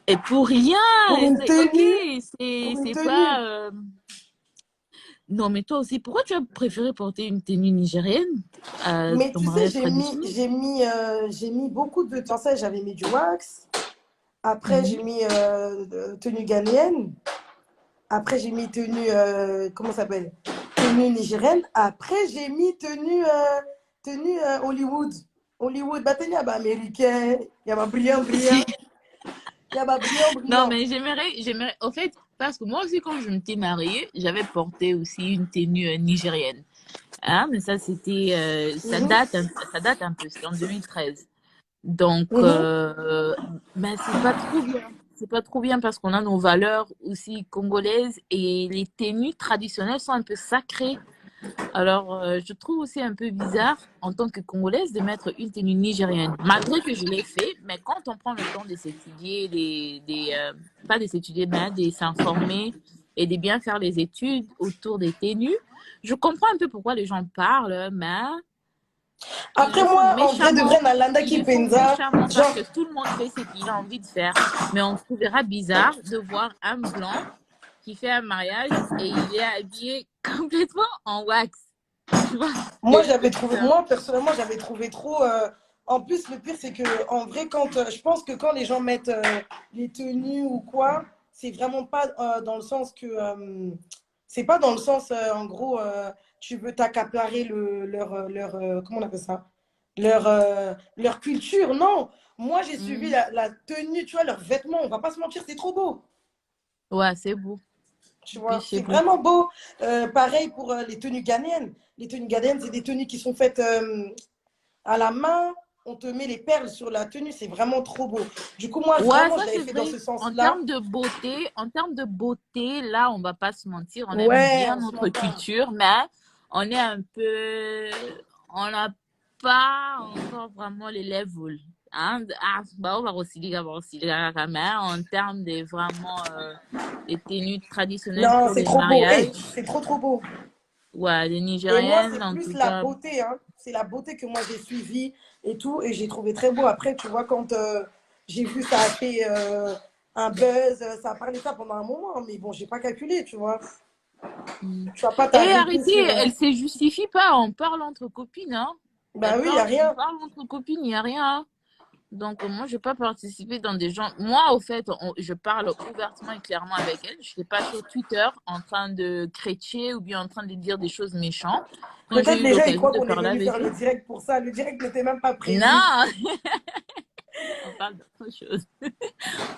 Et pour rien, Pour une tenue, ok, pour une c'est tenue. pas... Non, mais toi aussi, pourquoi tu as préféré porter une tenue nigérienne à Mais ton tu sais, mariage traditionnel? j'ai mis beaucoup de temps. Ça, j'avais mis du wax. Après, Mhm. j'ai mis tenue ghanéenne. Après, j'ai mis tenue, comment ça s'appelle? Tenue nigérienne. Après, j'ai mis tenue Hollywood. Hollywood, bah, tenue bah, américain. Il y a ma brillant, brillant. Il y a ma brillant, Non, brillant. mais au fait, parce que moi aussi, quand je m'étais mariée, j'avais porté aussi une tenue nigérienne. Hein, mais ça, Mhm, ça date un peu, c'était en 2013. Donc, mhm. ben, c'est pas trop bien. C'est pas trop bien parce qu'on a nos valeurs aussi congolaises et les tenues traditionnelles sont un peu sacrées. Alors, je trouve aussi un peu bizarre en tant que Congolaise de mettre une tenue nigérienne, malgré que je l'ai fait. Mais quand on prend le temps de s'étudier, pas de s'étudier, mais de s'informer et de bien faire les études autour des tenues, je comprends un peu pourquoi les gens parlent, mais Après, moi, en vrai de vrai, Nalanda ils le font Kipenza, méchamment parce genre, que tout le monde fait ce qu'il a envie de faire. Mais on trouvera bizarre de voir un blanc qui fait un mariage et il est habillé complètement en wax. Tu vois, moi, personnellement, j'avais trouvé trop. En plus, le pire, c'est que, en vrai, je pense que quand les gens mettent les tenues ou quoi, c'est vraiment pas dans le sens que. C'est pas dans le sens, en gros, tu veux t'accaparer comment on appelle ça? Leur culture. Non. Moi, j'ai suivi Mhm. la tenue, tu vois, leurs vêtements. On va pas se mentir, c'est trop beau. Ouais, c'est beau. Tu Puis vois, c'est c'est beau. vraiment beau. Pareil pour les tenues ghanéennes. Les tenues ghanéennes, c'est des tenues qui sont faites à la main. On te met les perles sur la tenue, c'est vraiment trop beau. Du coup, moi, Ouais, vraiment, ça je l'avais c'est fait dans vrai. ce sens-là. En termes de beauté, là, on va pas se mentir, on aime Ouais, bien on se notre ment pas. culture, mais on est un peu, on n'a pas encore vraiment les levels. Hein? Ah, bah, on va aussi dire, mais en termes de vraiment des tenues traditionnelles Non, pour c'est les trop beau. Hey, mariages, c'est trop, trop beau. ouais, les Et moi, Nigériennes, c'est en plus tout la cas. beauté, hein. C'est la beauté que moi j'ai suivie et tout. Et j'ai trouvé très beau. Après, tu vois, quand j'ai vu ça a fait un buzz, ça a parlé de ça pendant un moment. Mais bon, j'ai pas calculé, tu vois. Mm. Tu vas pas Et t'arrêter arrêtez, sur. elle se justifie pas. On parle entre copines, hein. Bah oui, il n'y a On rien. parle entre copines, il n'y a rien, hein. Donc, moi, je ne vais pas participer dans des gens. Moi, au fait, je parle ouvertement et clairement avec elle. Je n'étais pas sur Twitter en train de crétier ou bien en train de dire des choses méchantes quand j'ai Peut-être eu les gens ils l'occasion croient de qu'on est parler venu faire avec le eux. direct pour ça. Le direct n'était même pas prévu. Non, on parle d'autre chose.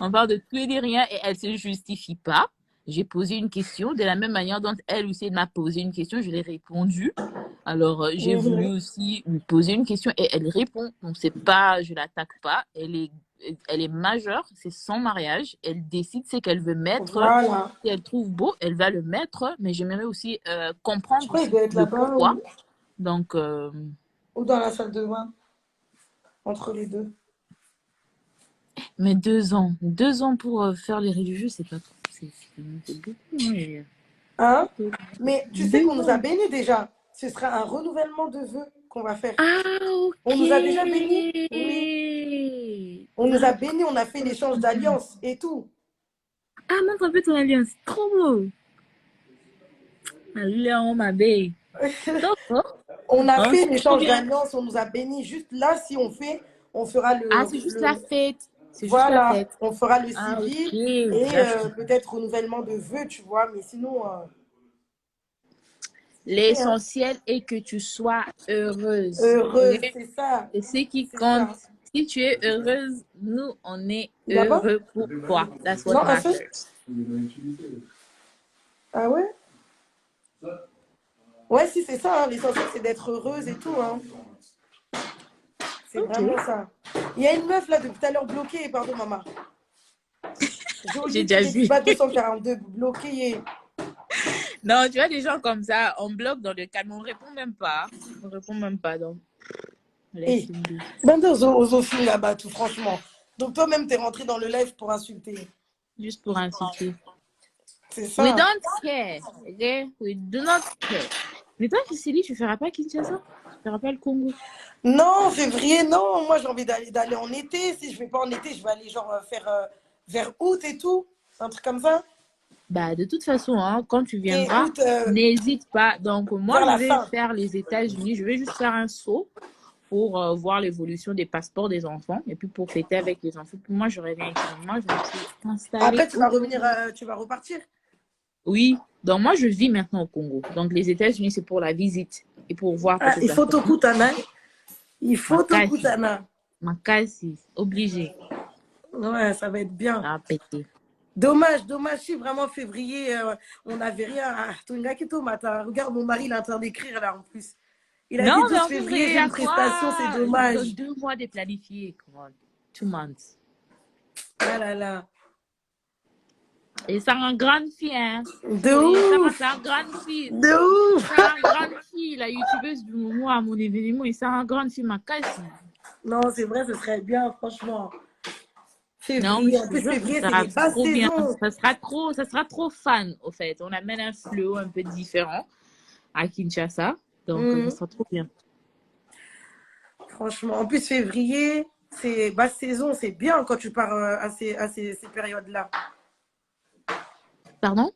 On parle de tout et de rien et elle ne se justifie pas. J'ai posé une question de la même manière dont elle aussi elle m'a posé une question, je l'ai répondu. Alors, j'ai voulu Mhm. aussi lui poser une question et elle répond. Donc, c'est pas, je l'attaque pas. Elle est majeure, c'est son mariage. Elle décide ce qu'elle veut mettre. Voilà. Si elle trouve beau, elle va le mettre. Mais j'aimerais aussi Je comprendre crois qu'il aussi doit être le là-bas pourquoi. Donc, ou dans la salle de bain, entre les deux. mais 2 ans pour faire les religieux, c'est pas trop. C'est beaucoup. Hein, Hein? Mais tu sais qu'on deux nous a ans. bénis déjà. Ce sera un renouvellement de vœux qu'on va faire. Ah, On ok. nous a déjà bénis? Oui. On nous a bénis, on a fait l'échange D'accord. d'alliances et tout. Ah, montre un peu ton alliance. Trop beau. Allons, ma belle. D'accord. On a Oh, fait c'est trop l'échange bien. d'alliances, on nous a bénis. Juste là, si on fait, on fera Ah, c'est juste la fête. C'est juste la voilà, fête. on fera le Ah, civil ok. et Là, je comprends. peut-être renouvellement de vœux, tu vois. Mais sinon, c'est fait, hein. L'essentiel est que tu sois heureuse. Heureuse, Ok? c'est ça. C'est ce qui C'est compte. ça. Si tu es heureuse, nous, on est Il a pas? heureux pour toi. That's what Non, un seul? matters. Ah ouais? Ouais, si, c'est ça, hein. L'essentiel, c'est d'être heureuse et tout, hein. C'est Ok. vraiment ça. Il y a une meuf là depuis tout à l'heure bloquée, pardon, maman. J'ai Jolie déjà tiré du vu. bas 242, bloquée. Non, tu vois, des gens comme ça, on bloque dans le calme, on répond même pas. On répond même pas, donc laisse Et, tomber. bande aux filles là-bas, tout franchement. Donc toi-même, t'es rentré dans le live pour insulter. Juste pour insulter. C'est We ça. don't care, ok? We do not care. Mais toi, Cécile, tu feras pas Kinshasa? Tu feras pas le Congo? Non, février, non. Moi, j'ai envie d'aller en été. Si je vais pas en été, je vais aller genre faire vers août et tout, un truc comme ça. Bah, de toute façon, hein, quand tu Et viendras, août n'hésite pas. Donc, moi, vers je la vais fin. faire les États-Unis. Je vais juste faire un saut pour voir l'évolution des passeports des enfants et puis pour fêter avec les enfants. Pour moi, je reviens ici. Moi, je me suis installée Après, tu au vas revenir, Congo. tu vas repartir. Oui, donc moi, je vis maintenant au Congo. Donc, les États-Unis, c'est pour la visite et pour voir Ah, il peut-être la faut famille. Tokutana. Il Ma faut case, Tokutana. ma case, obligé Ouais, ça va être bien. à péter. Dommage, dommage, si vraiment février, on n'avait rien. Ah, Tonga Kito Mata. Regarde, mon mari, il est en train d'écrire là en plus. Il a Non, dit mais 12 en février, février, il j'ai y une a prestation, c'est quoi? Dans dommage. 2 mois de planifier. Come on. 2 months. Ah là là. Et c'est une grande fille, hein. De Et ça, ouf! c'est une grande fille. De ouf! C'est une grande fille, la youtubeuse du moment à mon événement. Et c'est une grande fille, ma case. Non, c'est vrai, ce serait bien, franchement. Non, mais Février, je en te plus, jure, février, c'est les c'est basses trop bien. saisons. Ça sera trop fan, au fait. On amène un flow un peu différent à Kinshasa. Donc, ça Mhm. sera trop bien. Franchement, en plus, février, c'est basse saison, c'est bien quand tu pars ces périodes-là. Pardon?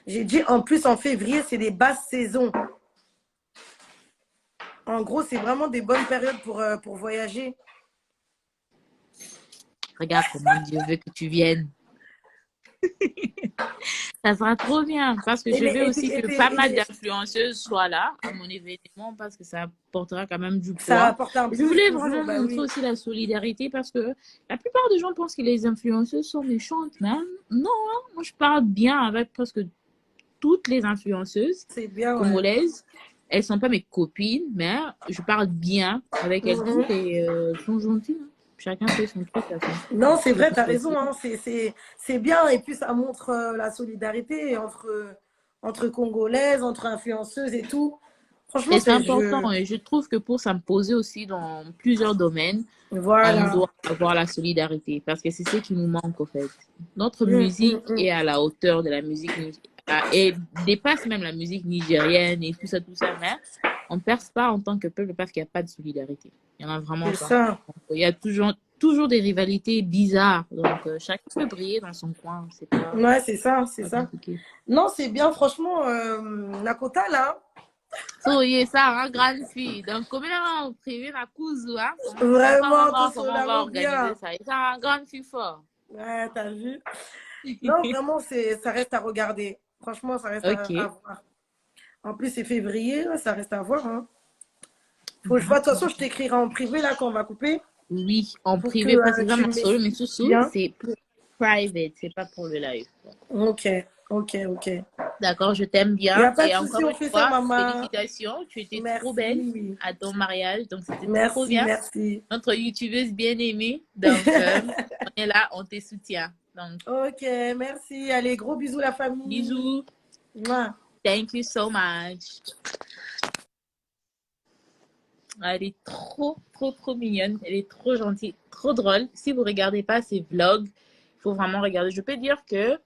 J'ai dit, en plus, en février, c'est les basses saisons. En gros, c'est vraiment des bonnes périodes pour voyager. Regarde comment Dieu veut que tu viennes. Ça sera trop bien parce que Et je les, veux et, aussi et- que pas et mal les- d'influenceuses soient là à mon événement parce que ça apportera quand même du Ça poids. apporte un Je plus voulais toujours, vraiment bah montrer oui. aussi la solidarité parce que la plupart des gens pensent que les influenceuses sont méchantes, mais non, hein. Moi je parle bien avec presque toutes les influenceuses C'est bien, ouais. congolaises. Elles sont pas mes copines, mais je parle bien avec elles toutes Mhm. et elles sont gentilles, hein. Chacun fait son truc à son Non, c'est truc. vrai, tu as raison, hein. C'est bien. Et puis, ça montre la solidarité entre Congolaises, entre influenceuses et tout. Franchement, Et c'est c'est important. Et je trouve que pour s'imposer aussi dans plusieurs domaines, on Voilà. doit avoir la solidarité parce que c'est ce qui nous manque au fait. Notre Mm, mm, musique mm. est à la hauteur de la musique et dépasse même la musique nigérienne et tout ça, mais on ne perce pas en tant que peuple parce qu'il n'y a pas de solidarité. Il n'y en a vraiment C'est pas. ça. Donc, il y a toujours des rivalités bizarres. Donc, chacun peut briller dans son coin. Ouais, c'est ça, c'est Pas ça. compliqué. Non, c'est bien, franchement, Nakota, là. So, yeah, ça, hein, grande fille. Donc, comment on prévu la cause, hein? On va Vraiment, voir comment on va Tosolamo organiser bien. ça. Et ça, grande fille fort. Ouais, t'as vu? Non, vraiment, ça reste à regarder. Franchement, ça reste à Ok. voir. En plus, c'est février, là, ça reste à voir, hein. Faut que je vois, de toute façon, je t'écrirai en privé, là, quand on va couper, Oui, en pour que privé, parce que ça, tu ma solo, mais m'expliques sous bien. c'est pour private, c'est pas pour le live. Ok, ok, ok. D'accord, je t'aime Il n'y bien. a pas de Et souci, encore on une fait ça, fois, maman. félicitations. Tu étais trop belle Merci. à ton mariage. Donc, c'était trop Merci, bien. merci. Notre youtubeuse bien aimée. Donc, on est là, on te soutient. Donc, Ok, merci. Allez, gros bisous, la famille. bisous. Mouah. Thank you so much. Elle est trop mignonne. Elle est trop gentille, trop drôle. Si vous regardez pas ses vlogs, il faut vraiment regarder. Je peux dire que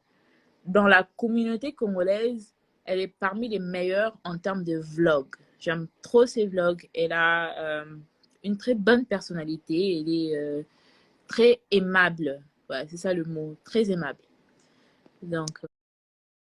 dans la communauté congolaise, elle est parmi les meilleures en termes de vlogs. J'aime trop ses vlogs. Elle a une très bonne personnalité. Elle est très aimable. Ouais, c'est ça le mot. Très aimable. Donc,